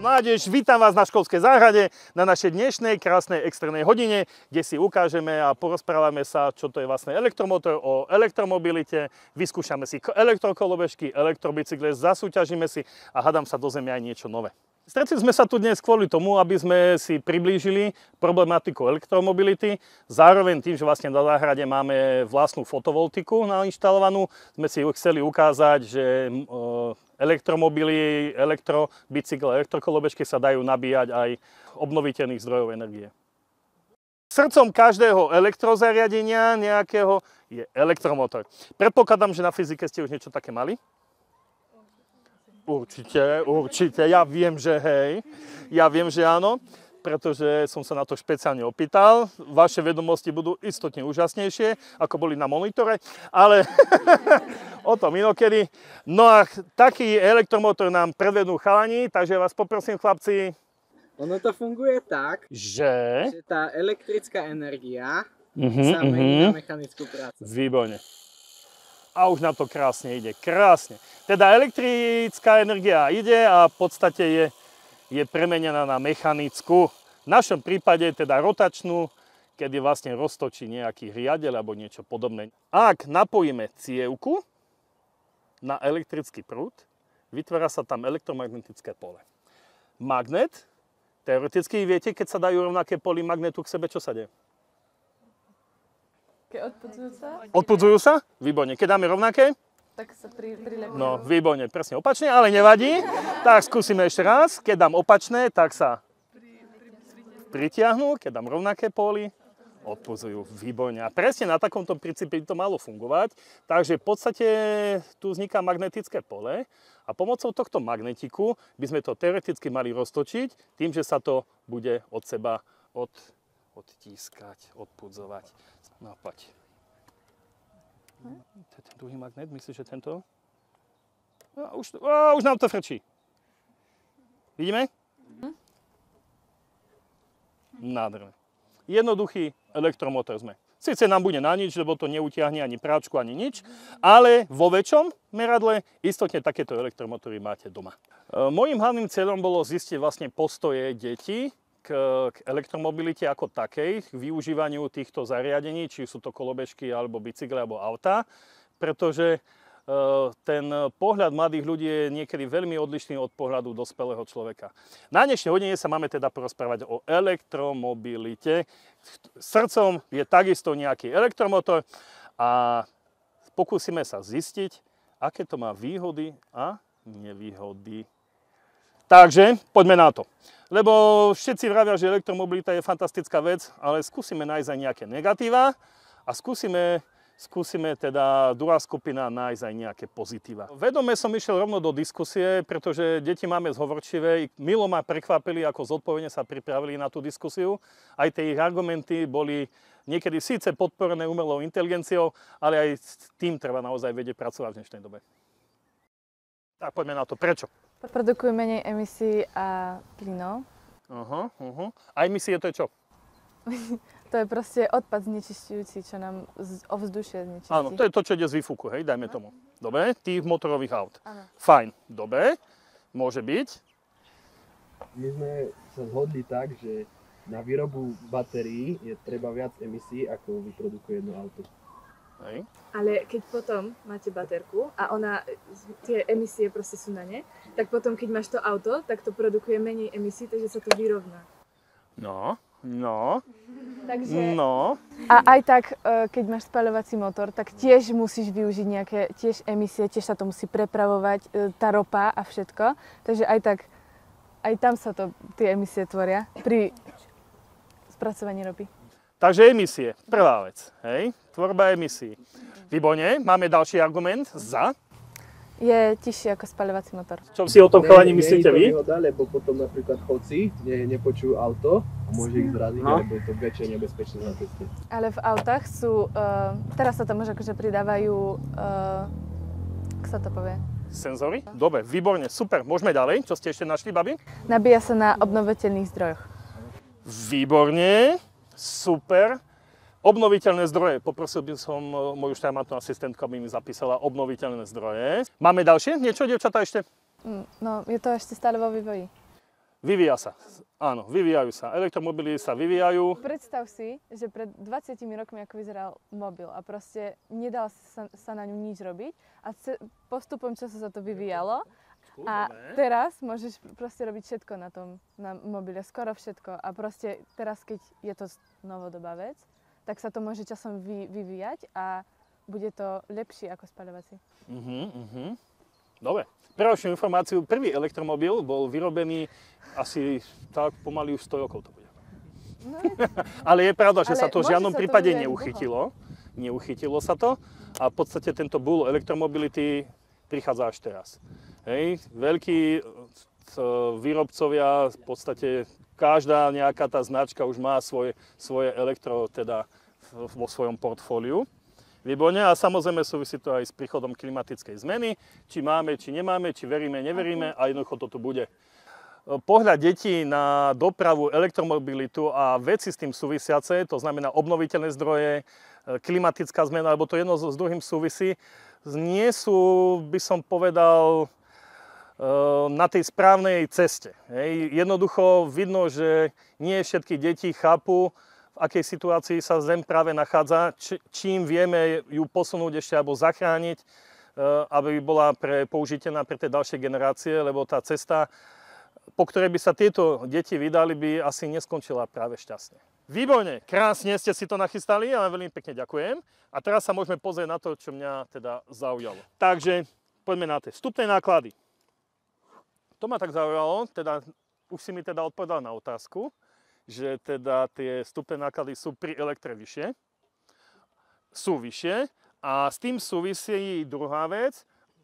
Mládež, vítam vás na školskej záhrade na našej dnešnej krásnej extrémnej hodine, kde si ukážeme a porozprávame sa, čo to je vlastne elektromotor, o elektromobilite, vyskúšame si elektrokolobežky, elektrobicykle, zasúťažíme si a hádam sa dozvieme aj niečo nové. Stretli sme sa tu dnes kvôli tomu, aby sme si priblížili problematiku elektromobility. Zároveň tým, že vlastne na záhrade máme vlastnú fotovoltiku nainštalovanú, sme si chceli ukázať, že elektromobily, elektrobicykle, elektrokolobežky sa dajú nabíjať aj obnoviteľných zdrojov energie. Srdcom každého elektrozariadenia nejakého je elektromotor. Predpokladám, že na fyzike ste už niečo také mali? Určite. Ja viem, že hej. Ja viem, že áno, pretože som sa na to špeciálne opýtal. Vaše vedomosti budú istotne úžasnejšie, ako boli na monitore, ale o tom inokedy. No a taký elektromotor nám predvedú chalani, takže vás poprosím, chlapci. Ono to funguje tak, že tá elektrická energia sa mení na mechanickú prácu. Výborne. A už nám to krásne ide, krásne. Teda elektrická energia ide a v podstate je premenená na mechanickú. V našom prípade teda rotačnú, kedy vlastne roztočí nejaký riadeľ alebo niečo podobné. Ak napojíme cievku na elektrický prúd, vytvára sa tam elektromagnetické pole. Magnet, teoreticky viete, keď sa dajú rovnaké poly magnetu k sebe, čo sa deje? Odpudzujú sa? Odpudzujú sa? Výborne. Keď dáme rovnaké? Tak sa prilepia. No, výborne, presne opačne, ale nevadí. Tak skúsime ešte raz. Keď dám opačné, tak sa pritiahnu. Keď dám rovnaké póly, odpudzujú. Výborne. A presne na takomto princípe by to malo fungovať. Takže v podstate tu vzniká magnetické pole a pomocou tohto magnetiku by sme to teoreticky mali roztočiť tým, že sa to bude od seba odtískať, odpudzovať. No, poď. To je ten druhý magnet, myslíš, že tento? Už nám to frčí. Vidíme? Nádherné. Jednoduchý elektromotor sme. Sice nám bude na nič, lebo to neutiahne ani práčku, ani nič, ale vo väčšom meradle istotne takéto elektromotory máte doma. Mojím hlavným cieľom bolo zistiť vlastne postoje detí k elektromobilite ako takej, k využívaniu týchto zariadení, či sú to kolobežky, alebo bicykle, alebo autá, pretože ten pohľad mladých ľudí je niekedy veľmi odlišný od pohľadu dospelého človeka. Na dnešnej hodine sa máme teda porozprávať o elektromobilite. Srdcom je takisto nejaký elektromotor a pokúsime sa zistiť, aké to má výhody a nevýhody. Takže poďme na to. Lebo všetci vravia, že elektromobilita je fantastická vec, ale skúsime nájsť aj nejaké negatíva a skúsime teda druhá skupina nájsť aj nejaké pozitíva. Vedome som išiel rovno do diskusie, pretože deti máme zhovorčivé. Milo ma prekvapili, ako zodpovedne sa pripravili na tú diskusiu. Aj tie ich argumenty boli niekedy síce podporené umelou inteligenciou, ale aj s tým treba naozaj vedieť pracovať v dnešnej dobe. Tak poďme na to. Prečo? Produkujú menej emisí a plynov. A emisie to je čo? To je proste odpad znečisťujúci, čo nám ovzdušie znečistí. Áno, to je to, čo ide z výfuku, hej, dajme tomu. Dobre, tých motorových aut. Áno. Fajn, dobre, môže byť. My sme sa zhodli tak, že na výrobu batérií je treba viac emisí, ako vyprodukuje jedno auto. Hej. Ale keď potom máte baterku a tie emisie proste sú na ne, tak potom keď máš to auto, tak to produkuje menej emisí, takže sa to vyrovná. No. Takže, No. a aj tak, keď máš spaľovací motor, tak tiež musíš využiť nejaké tiež emisie, tiež sa to musí prepravovať, tá ropa a všetko. Takže aj tak, aj tam sa tie emisie tvoria pri spracovaní ropy. Takže emisie, prvá vec, hej, tvorba emisí. Výborne, máme ďalší argument za. Je tižšie ako spaľovací motor. Čo si o tom chalani myslíte vy? Nie je to výhoda, lebo potom napríklad chodci nepočujú auto a môže ich zraziť, lebo je to väčšie nebezpečné na ceste. Ale v autách sú, teraz sa tam už akože pridávajú, ako sa to povie? Senzory? Dobre, výborne, super, môžeme ďalej. Čo ste ešte našli, babi? Nabíja sa na obnoviteľných zdrojoch. Výborne, super. Obnoviteľné zdroje. Poprosil by som moju štajmatnú asistentku, aby mi zapísala obnoviteľné zdroje. Máme ďalšie? Niečo, dievčatá, ešte? No, je to ešte stále vo vývoji. Vyvíja sa. Áno, vyvíjajú sa. Elektromobily sa vyvíjajú. Predstav si, že pred 20 rokmi, ako vyzeral mobil a proste nedal sa na ňu nič robiť a postupom času sa to vyvíjalo. A teraz môžeš proste robiť všetko na mobile, skoro všetko. A proste teraz, keď je to novodobá vec, tak sa to môže časom vyvíjať a bude to lepšie ako spaľovací. Dobre. Pre vašu informáciu, prvý elektromobil bol vyrobený asi tak pomaly už 100 rokov to bude. No, Ale je pravda, že sa to v môže žiadnom sa to prípade vyvíjať neuchytilo. Neuchytilo sa to a v podstate tento bull elektromobility prichádza až teraz. Hej, veľkí výrobcovia, v podstate každá nejaká tá značka už má svoje elektro teda vo svojom portfóliu. Výborne a samozrejme súvisí to aj s príchodom klimatickej zmeny, či máme, či nemáme, či veríme, neveríme a jednoducho to tu bude. Pohľad detí na dopravu, elektromobilitu a veci s tým súvisiace, to znamená obnoviteľné zdroje, klimatická zmena, alebo to jedno s druhým súvisí, nie sú, by som povedal, na tej správnej ceste. Jednoducho vidno, že nie všetky deti chápu, v akej situácii sa Zem práve nachádza, čím vieme ju posunúť ešte alebo zachrániť, aby bola použiteľná pre tie ďalšie generácie, lebo tá cesta, po ktorej by sa tieto deti vydali, by asi neskončila práve šťastne. Výborne, krásne ste si to nachystali, ale veľmi pekne ďakujem. A teraz sa môžeme pozrieť na to, čo mňa teda zaujalo. Takže poďme na tie vstupné náklady. To ma tak zaujalo, teda už si mi teda odpovedal na otázku, že teda tie vstupné náklady sú pri elektre vyššie. Sú vyššie a s tým súvisí druhá vec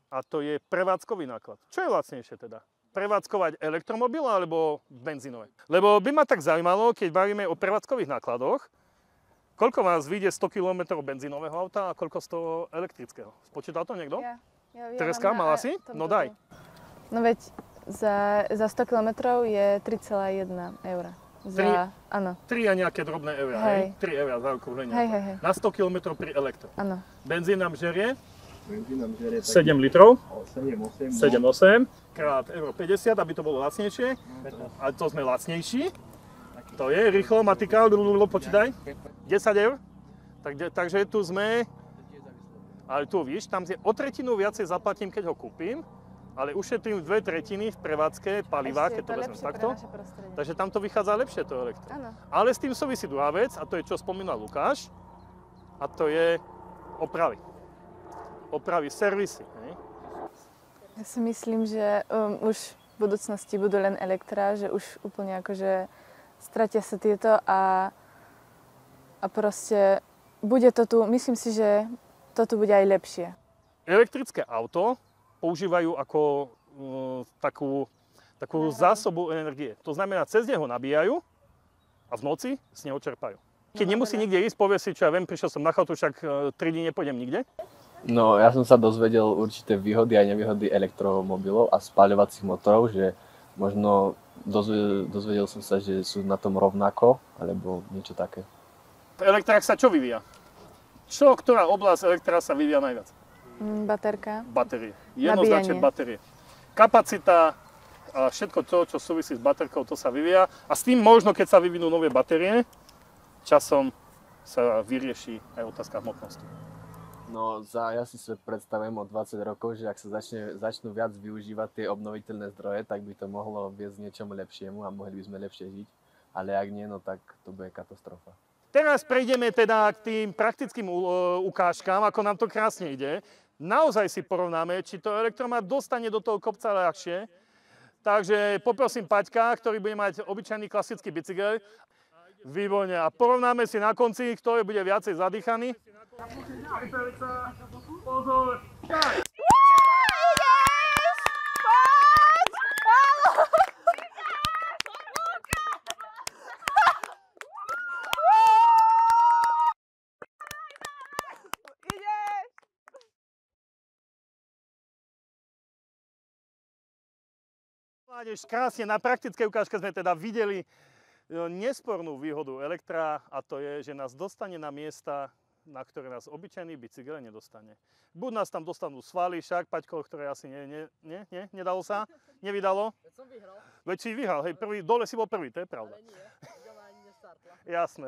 a to je prevádzkový náklad. Čo je lacnejšie teda? Prevádzkovať elektromobil alebo benzínové? Lebo by ma tak zaujímalo, keď bavíme o prevádzkových nákladoch, koľko vás vyjde 100 km benzínového auta a koľko z toho elektrického? Spočítal to niekto? Ja Tereska, mala si? No daj. No veď za 100 km je 3,1 €. Áno. 3 a nejaké drobné eurá, hej? 3 eurá za okrúhlenie. Hej. Na 100 km pri elektro. Áno. Benzín nám žerie Benzín nám žerie 7 litrov. 7-8. 7,8 krát euro 50, aby to bolo lacnejšie. A to sme lacnejší. To je rýchlo, matika, počítaj. 10 eur. Takže tu sme, ale tu víš, tam o tretinu viacej zaplatím, keď ho kúpim. Ale ušetrím 2/3 v prevádzke paliva, keď to vezmem takto. Takže tam to vychádza lepšie, to elektro. Áno. Ale s tým súvisí druhá vec, a to je, čo spomínal Lukáš, a to je opravy. Opravy, servisy. Hej? Ja si myslím, že už v budúcnosti budú len elektrá, že už úplne akože stratia sa tieto a proste bude to tu, myslím si, že to tu bude aj lepšie. Elektrické auto používajú ako takú zásobu energie. To znamená, cez neho nabíjajú a v noci z neho čerpajú. Keď nemusí nikde ísť, povie si, čo ja viem, prišiel som na chatu, však 3 dní nepôjdem nikde. No, ja som sa dozvedel určité výhody a nevýhody elektromobilov a spaľovacích motorov, že možno dozvedel som sa, že sú na tom rovnako, alebo niečo také. V elektrách sa čo vyvíja? Ktorá oblasť elektra sa vyvíja najviac? Baterka. Batérie. Jednoznačne batérie. Kapacita a všetko to, čo súvisí s baterkou, to sa vyvíja. A s tým možno, keď sa vyvinú nové batérie, časom sa vyrieši aj otázka hmotnosti. No, ja si predstavujem o 20 rokov, že ak sa začnú viac využívať tie obnoviteľné zdroje, tak by to mohlo viesť niečomu lepšiemu a mohli by sme lepšie žiť. Ale ak nie, no tak to bude katastrofa. Teraz prejdeme teda k tým praktickým ukážkám, ako nám to krásne ide. Naozaj si porovnáme, či to elektromat dostane do toho kopca ľahšie. Takže poprosím Paťka, ktorý bude mať obyčajný klasický bicykel. Výborne. A porovnáme si na konci, kto bude viacej zadýchaný. Pozor! Tak! Krásne, na praktickej ukážke sme teda videli nespornú výhodu elektra a to je, že nás dostane na miesta, na ktoré nás obyčajný bicykel nedostane. Buď nás tam dostanú svaly, však, Paťko, ktoré asi nedalo sa, nevydalo. Veď som vyhral. Veď si vyhral, hej, dole si bol prvý, to je pravda. Ale nie, Gama ani nestartla. Jasné.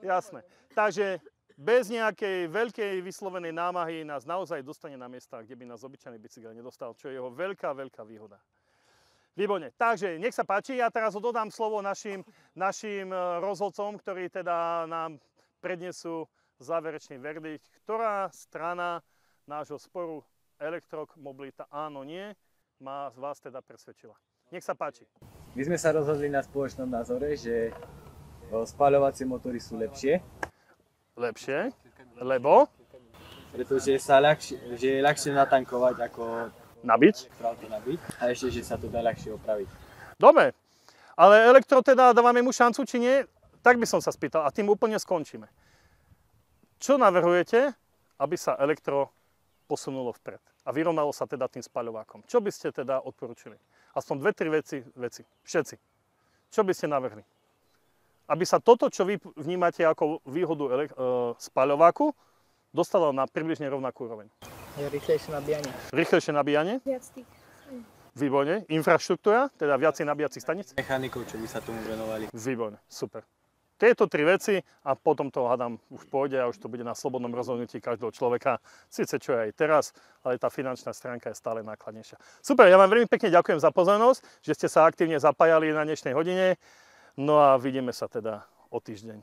Jasné. Takže bez nejakej veľkej vyslovenej námahy nás naozaj dostane na miesta, kde by nás obyčajný bicykel nedostal, čo je jeho veľká výhoda. Výborne. Takže nech sa páči, ja teraz dodám slovo našim rozhodcom, ktorí teda nám prednesú záverečný verdikt, ktorá strana nášho sporu elektromobilita áno, nie, vás teda presvedčila. Nech sa páči. My sme sa rozhodli na spoločnom názore, že spaľovacie motory sú lepšie. Lepšie? Lebo? Pretože že je ľahšie natankovať ako Nabiť? auto nabiť a ešte, že sa to dá ľahšie opraviť. Dobre, ale elektro teda dávame mu šancu, či nie? Tak by som sa spýtal a tým úplne skončíme. Čo navrhujete, aby sa elektro posunulo vpred a vyrovnalo sa teda tým spaľovákom? Čo by ste teda odporučili? Aspoň 2-3 veci. Všetci. Čo by ste navrhli? Aby sa toto, čo vy vnímate ako výhodu spaľováku, dostalo na približne rovnakú úroveň. Je rýchlejšie nabíjanie. Rýchlejšie nabíjanie? Viac tých. Výborne. Infraštruktúra, teda viacej nabíjacích staníc? Mechanikov, čo by sa tomu venovali. Výborne, super. Tieto 3 veci a potom to hádam už pôjde a už to bude na slobodnom rozhodnutí každého človeka. Sice čo je aj teraz, ale tá finančná stránka je stále nákladnejšia. Super, ja vám veľmi pekne ďakujem za pozornosť, že ste sa aktívne zapájali na dnešnej hodine. No a vidíme sa teda o týždeň.